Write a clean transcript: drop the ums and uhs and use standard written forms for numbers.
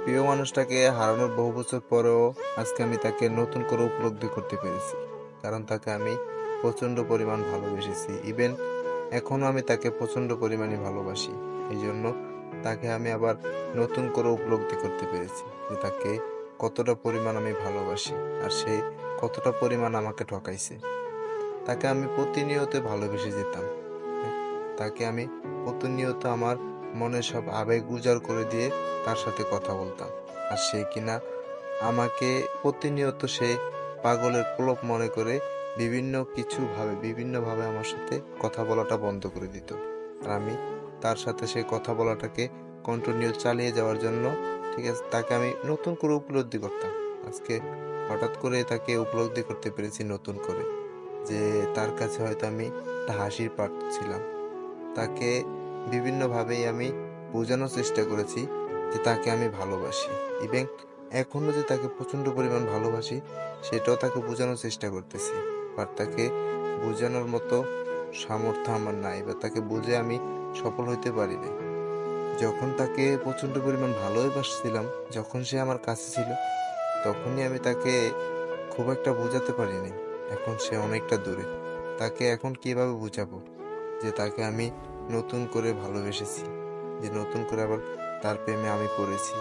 প্রিয় মানুষটাকে হারানোর বহু বছর পরেও আজকে আমি তাকে নতুন করে উপলব্ধি করতে পেরেছি। কারণ তাকে আমি প্রচণ্ড পরিমাণ ভালোবেসেছি। ইভেন এখনো আমি তাকে প্রচণ্ড পরিমাণে ভালোবাসি। এই জন্য তাকে আমি আবার নতুন করে উপলব্ধি করতে পেরেছি যে তাকে কতটা পরিমাণ আমি ভালোবাসি আর সে কতটা পরিমাণ আমাকে ঠকাইছে। তাকে আমি প্রতিনিয়ত ভালোবেসে যেতাম। হ্যাঁ, তাকে আমি প্রতিনিয়ত আমার মনের সব আবেগ উজাড় করে দিয়ে তার সাথে কথা বলতাম। আর সে কিনা আমাকে প্রতিনিয়ত সে পাগলের প্রলোভ মনে করে বিভিন্নভাবে আমার সাথে কথা বলাটা বন্ধ করে দিত। আর আমি তার সাথে সেই কথা বলাটাকে কন্টিনিউ চালিয়ে যাওয়ার জন্য, ঠিক আছে, তাকে আমি নতুন করে উপলব্ধি করতাম। আজকে হঠাৎ করে তাকে উপলব্ধি করতে পেরেছি নতুন করে যে তার কাছে হয়তো আমি একটা হাসির পাত্র ছিলাম। তাকে বিভিন্নভাবেই আমি বোঝানোর চেষ্টা করেছি যে তাকে আমি ভালোবাসি। ইভেন এখনো যে তাকে প্রচণ্ড পরিমাণ ভালোবাসি সেটাও তাকে বোঝানোর চেষ্টা করতেছি। বাট তাকে বোঝানোর মতো সামর্থ্য আমার নাই বা তাকে বুঝে আমি সফল হইতে পারি নাই। যখন তাকে প্রচণ্ড পরিমাণ ভালোবাসছিলাম, যখন সে আমার কাছে ছিল, তখনই আমি তাকে খুব একটা বোঝাতে পারিনি। এখন সে অনেকটা দূরে। তাকে এখন কিভাবে বুঝাবো যে তাকে আমি নতুন করে ভালোবেসেছি, যে নতুন করে আবার তার প্রেমে আমি পড়েছি।